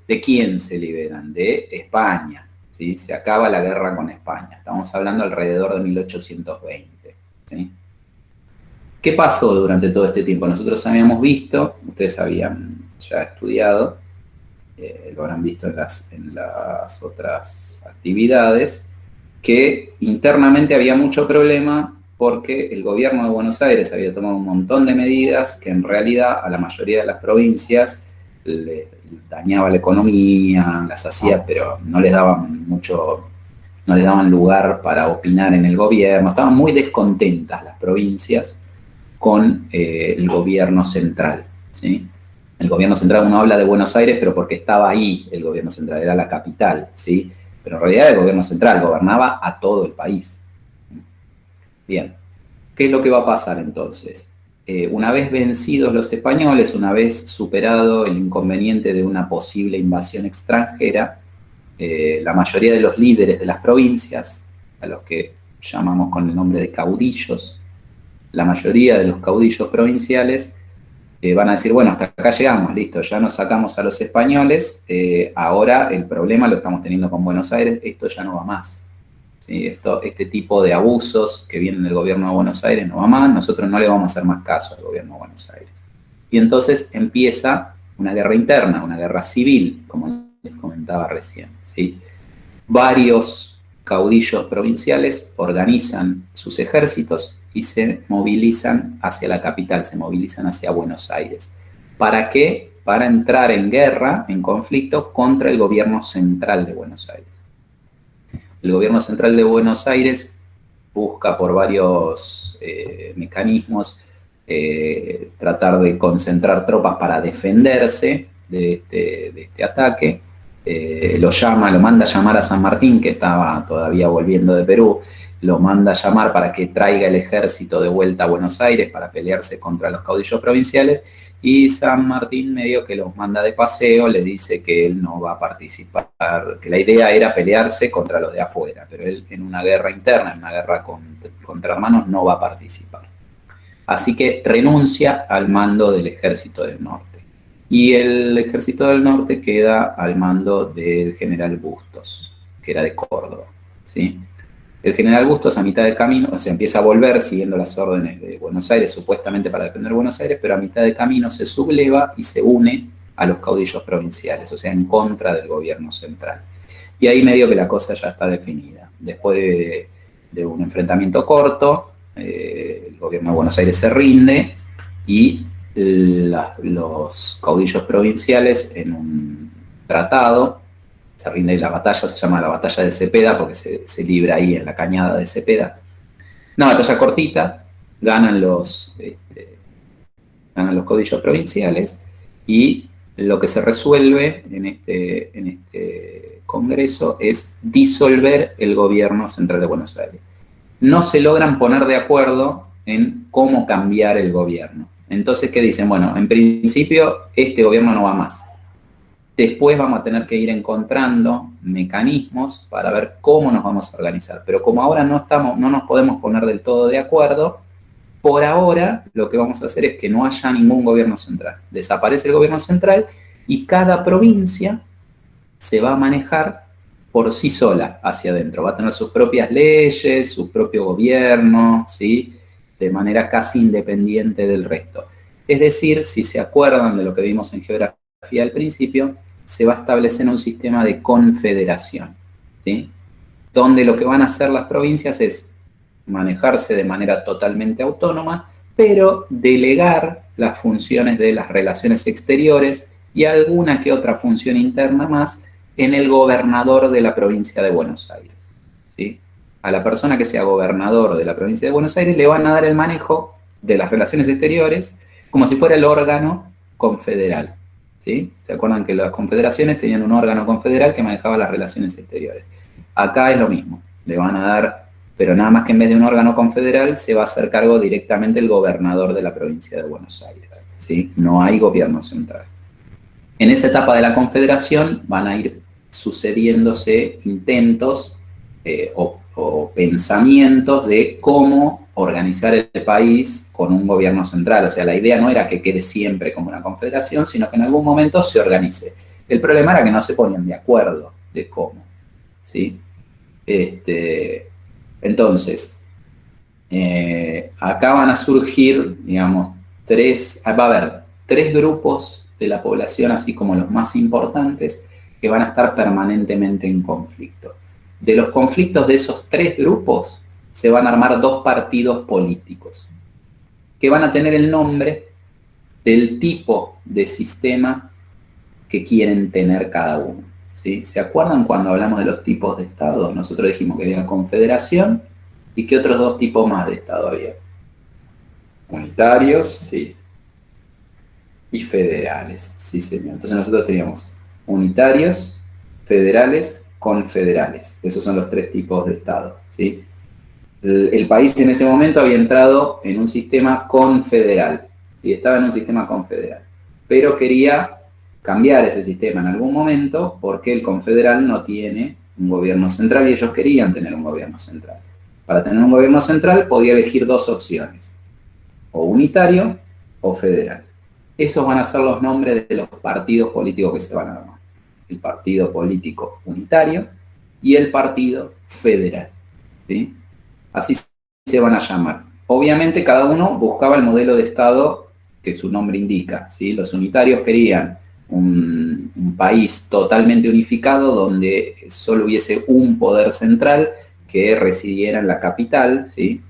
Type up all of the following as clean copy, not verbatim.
¿De quién se liberan? De España, ¿sí? Se acaba la guerra con España. Estamos hablando alrededor de 1820, ¿sí? ¿Qué pasó durante todo este tiempo? Nosotros habíamos visto, ustedes habían ya estudiado, lo habrán visto en las otras actividades, que internamente había mucho problema porque el gobierno de Buenos Aires había tomado un montón de medidas que en realidad a la mayoría de las provincias le dañaba la economía, las hacía, pero no les daban mucho, no les daban lugar para opinar en el gobierno, estaban muy descontentas las provincias con el gobierno central, ¿sí? El gobierno central, uno habla de Buenos Aires, pero porque estaba ahí el gobierno central, era la capital, ¿sí? Pero en realidad el gobierno central gobernaba a todo el país. Bien, ¿qué es lo que va a pasar entonces? Una vez vencidos los españoles, una vez superado el inconveniente de una posible invasión extranjera, la mayoría de los líderes de las provincias, a los que llamamos con el nombre de caudillos, la mayoría de los caudillos provinciales van a decir, bueno, hasta acá llegamos, listo, ya nos sacamos a los españoles, ahora el problema lo estamos teniendo con Buenos Aires, esto ya no va más. ¿Sí? Este tipo de abusos que vienen del gobierno de Buenos Aires no va más, nosotros no le vamos a hacer más caso al gobierno de Buenos Aires. Y entonces empieza una guerra interna, una guerra civil, como les comentaba recién, ¿sí? Varios caudillos provinciales organizan sus ejércitos y se movilizan hacia la capital, se movilizan hacia Buenos Aires. ¿Para qué? Para entrar en guerra, en conflicto contra el gobierno central de Buenos Aires. El gobierno central de Buenos Aires busca por varios mecanismos tratar de concentrar tropas para defenderse de este ataque. Lo manda a llamar a San Martín, que estaba todavía volviendo de Perú, lo manda a llamar para que traiga el ejército de vuelta a Buenos Aires para pelearse contra los caudillos provinciales, y San Martín medio que los manda de paseo, les dice que él no va a participar, que la idea era pelearse contra los de afuera, pero él en una guerra interna, en una guerra contra hermanos, no va a participar. Así que renuncia al mando del ejército del norte. Y el ejército del norte queda al mando del general Bustos, que era de Córdoba, ¿sí? El general Bustos a mitad de camino, se empieza a volver siguiendo las órdenes de Buenos Aires, supuestamente para defender Buenos Aires, pero a mitad de camino se subleva y se une a los caudillos provinciales, o sea, en contra del gobierno central. Y ahí medio que la cosa ya está definida. Después de un enfrentamiento corto, el gobierno de Buenos Aires se rinde y los caudillos provinciales en un tratado, se rinde la batalla, se llama la batalla de Cepeda porque se libra ahí en la cañada de Cepeda. Una batalla cortita, ganan los caudillos provinciales y lo que se resuelve en este congreso es disolver el gobierno central de Buenos Aires. No se logran poner de acuerdo en cómo cambiar el gobierno. Entonces, ¿qué dicen? Bueno, en principio este gobierno no va más. Después vamos a tener que ir encontrando mecanismos para ver cómo nos vamos a organizar. Pero como ahora no nos podemos poner del todo de acuerdo, por ahora lo que vamos a hacer es que no haya ningún gobierno central. Desaparece el gobierno central y cada provincia se va a manejar por sí sola hacia adentro. Va a tener sus propias leyes, su propio gobierno, ¿sí? De manera casi independiente del resto. Es decir, si se acuerdan de lo que vimos en geografía al principio, se va a establecer un sistema de confederación, ¿sí? Donde lo que van a hacer las provincias es manejarse de manera totalmente autónoma, pero delegar las funciones de las relaciones exteriores y alguna que otra función interna más en el gobernador de la provincia de Buenos Aires, ¿sí? A la persona que sea gobernador de la provincia de Buenos Aires le van a dar el manejo de las relaciones exteriores como si fuera el órgano confederal, ¿sí? ¿Se acuerdan que las confederaciones tenían un órgano confederal que manejaba las relaciones exteriores? Acá es lo mismo, le van a dar, pero nada más que en vez de un órgano confederal se va a hacer cargo directamente el gobernador de la provincia de Buenos Aires, ¿sí? No hay gobierno central. En esa etapa de la confederación van a ir sucediéndose intentos o pensamientos de cómo organizar el país con un gobierno central. O sea, la idea no era que quede siempre como una confederación, sino que en algún momento se organice. El problema era que no se ponían de acuerdo de cómo, ¿sí? Entonces, acá van a surgir, digamos, va a haber tres grupos de la población, así como los más importantes, que van a estar permanentemente en conflicto. De los conflictos de esos tres grupos se van a armar dos partidos políticos, que van a tener el nombre del tipo de sistema que quieren tener cada uno, ¿sí? ¿Se acuerdan cuando hablamos de los tipos de Estado? Nosotros dijimos que había confederación y que otros dos tipos más de Estado había. Unitarios, sí. Y federales, sí señor. Entonces nosotros teníamos unitarios, federales, confederales. Esos son los tres tipos de Estado, ¿sí? El país en ese momento había entrado en un sistema confederal, y estaba en un sistema confederal, pero quería cambiar ese sistema en algún momento porque el confederal no tiene un gobierno central y ellos querían tener un gobierno central. Para tener un gobierno central podía elegir dos opciones, o unitario o federal. Esos van a ser los nombres de los partidos políticos que se van a armar. El partido político unitario y el partido federal, ¿sí? Así se van a llamar. Obviamente cada uno buscaba el modelo de Estado que su nombre indica, ¿sí? Los unitarios querían un país totalmente unificado donde solo hubiese un poder central que residiera en la capital, ¿sí?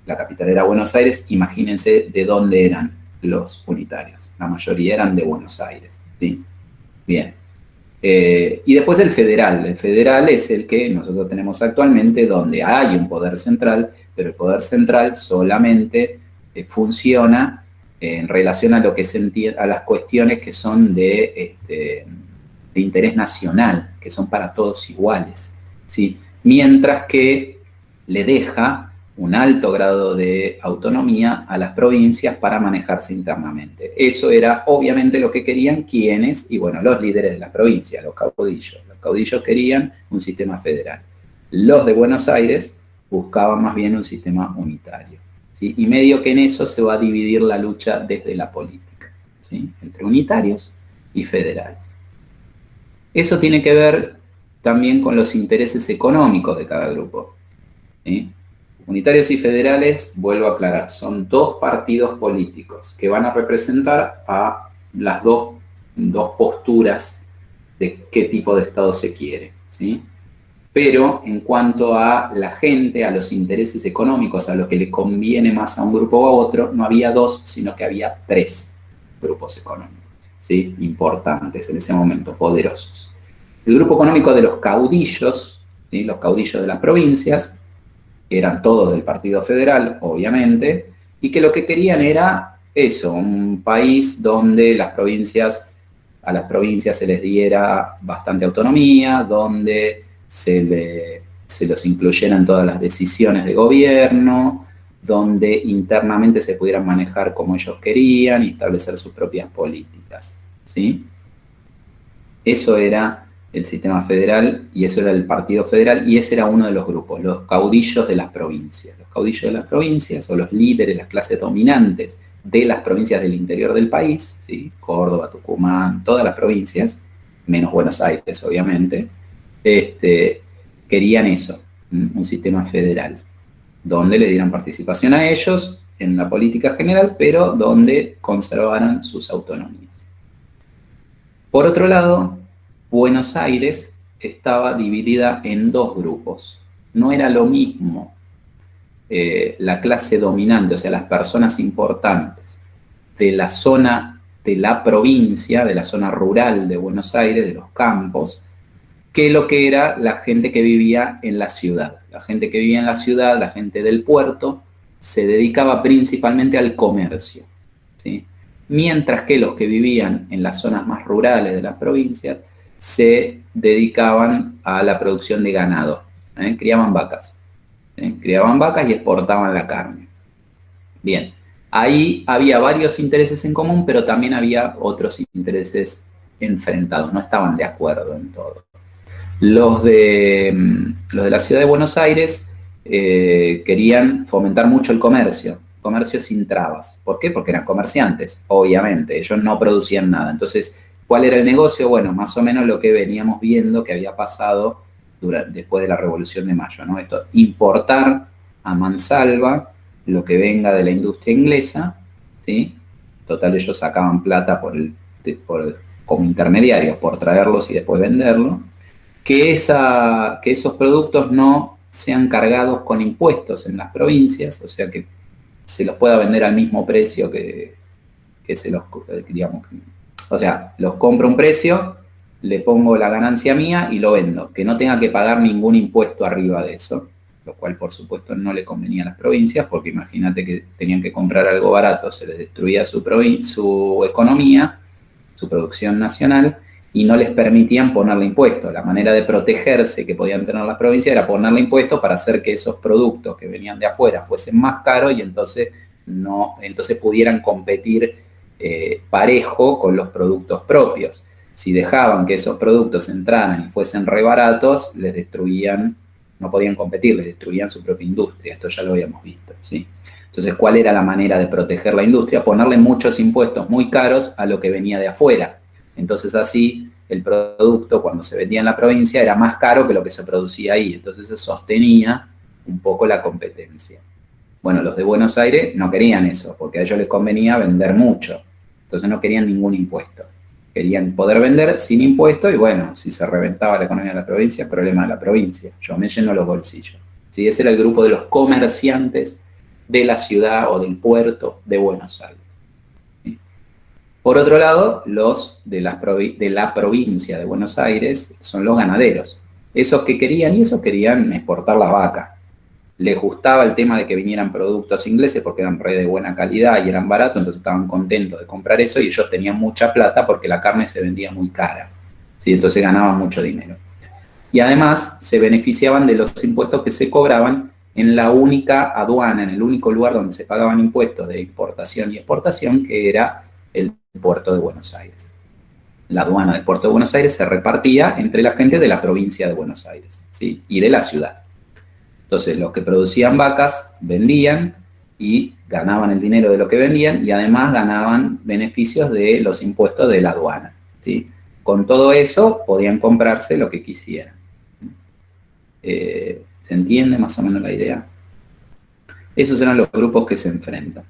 La capital era Buenos Aires. Imagínense de dónde eran los unitarios. La mayoría eran de Buenos Aires, ¿sí? Bien. Y después el federal. El federal es el que nosotros tenemos actualmente, donde hay un poder central, pero el poder central solamente funciona en relación a lo que se entiende, a las cuestiones que son de interés nacional, que son para todos iguales, ¿sí? Mientras que le deja un alto grado de autonomía a las provincias para manejarse internamente. Eso era obviamente lo que querían quienes, y bueno, los líderes de la provincia, los caudillos. Los caudillos querían un sistema federal. Los de Buenos Aires buscaban más bien un sistema unitario, ¿sí? Y medio que en eso se va a dividir la lucha desde la política, ¿sí? Entre unitarios y federales. Eso tiene que ver también con los intereses económicos de cada grupo, ¿sí? Unitarios y federales, vuelvo a aclarar, son dos partidos políticos que van a representar a las dos posturas de qué tipo de Estado se quiere, ¿sí? Pero en cuanto a la gente, a los intereses económicos, a lo que le conviene más a un grupo o a otro, no había dos, sino que había tres grupos económicos, ¿sí? Importantes en ese momento, poderosos. El grupo económico de los caudillos, ¿sí? Los caudillos de las provincias, eran todos del Partido Federal, obviamente, y que lo que querían era eso, un país donde a las provincias se les diera bastante autonomía, donde se los incluyeran en todas las decisiones de gobierno, donde internamente se pudieran manejar como ellos querían y establecer sus propias políticas, ¿sí? Eso era el sistema federal y eso era el Partido Federal y ese era uno de los grupos, los caudillos de las provincias. Los caudillos de las provincias o los líderes, las clases dominantes de las provincias del interior del país, ¿sí? Córdoba, Tucumán, todas las provincias, menos Buenos Aires obviamente, querían eso, un sistema federal, donde le dieran participación a ellos en la política general, pero donde conservaran sus autonomías. Por otro lado, Buenos Aires estaba dividida en dos grupos. No era lo mismo la clase dominante, o sea, las personas importantes de la zona de la provincia, de la zona rural de Buenos Aires, de los campos, que lo que era la gente que vivía en la ciudad. La gente que vivía en la ciudad, la gente del puerto, se dedicaba principalmente al comercio, ¿sí? Mientras que los que vivían en las zonas más rurales de las provincias se dedicaban a la producción de ganado, criaban vacas, criaban vacas y exportaban la carne. Bien, ahí había varios intereses en común, pero también había otros intereses enfrentados, no estaban de acuerdo en todo. Los de la ciudad de Buenos Aires querían fomentar mucho el comercio sin trabas. ¿Por qué? Porque eran comerciantes, obviamente, ellos no producían nada. Entonces ¿Cuál era el negocio? Bueno, más o menos lo que veníamos viendo que había pasado después de la Revolución de Mayo, ¿no? Esto, importar a mansalva lo que venga de la industria inglesa, ¿sí? Total, ellos sacaban plata como intermediarios por traerlos y después venderlo. Que esos productos no sean cargados con impuestos en las provincias, o sea que se los pueda vender al mismo precio que se los, digamos, o sea, los compro a un precio, le pongo la ganancia mía y lo vendo, que no tenga que pagar ningún impuesto arriba de eso, lo cual por supuesto no le convenía a las provincias, porque imagínate que tenían que comprar algo barato, se les destruía su economía, su producción nacional, y no les permitían ponerle impuestos. La manera de protegerse que podían tener las provincias era ponerle impuestos para hacer que esos productos que venían de afuera fuesen más caros y entonces pudieran competir parejo con los productos propios. Si dejaban que esos productos entraran y fuesen re baratos, les destruían, no podían competir, les destruían su propia industria. Esto ya lo habíamos visto, ¿sí? Entonces, ¿cuál era la manera de proteger la industria? Ponerle muchos impuestos muy caros a lo que venía de afuera. Entonces, así, el producto, cuando se vendía en la provincia, era más caro que lo que se producía ahí. Entonces, se sostenía un poco la competencia. Bueno, los de Buenos Aires no querían eso, porque a ellos les convenía vender mucho. Entonces, no querían ningún impuesto. Querían poder vender sin impuesto y, bueno, si se reventaba la economía de la provincia, problema de la provincia. Yo me lleno los bolsillos. ¿Sí? Ese era el grupo de los comerciantes de la ciudad o del puerto de Buenos Aires. ¿Sí? Por otro lado, los de la provincia de Buenos Aires son los ganaderos. Esos querían exportar la vaca. Les gustaba el tema de que vinieran productos ingleses porque eran de buena calidad y eran baratos, entonces estaban contentos de comprar eso y ellos tenían mucha plata porque la carne se vendía muy cara. ¿Sí? Entonces ganaban mucho dinero. Y además se beneficiaban de los impuestos que se cobraban en la única aduana, en el único lugar donde se pagaban impuestos de importación y exportación, que era el puerto de Buenos Aires. La aduana del puerto de Buenos Aires se repartía entre la gente de la provincia de Buenos Aires, ¿sí? Y de la ciudad. Entonces, los que producían vacas vendían y ganaban el dinero de lo que vendían y además ganaban beneficios de los impuestos de la aduana, ¿sí? Con todo eso podían comprarse lo que quisieran. ¿Se entiende más o menos la idea? Esos eran los grupos que se enfrentan.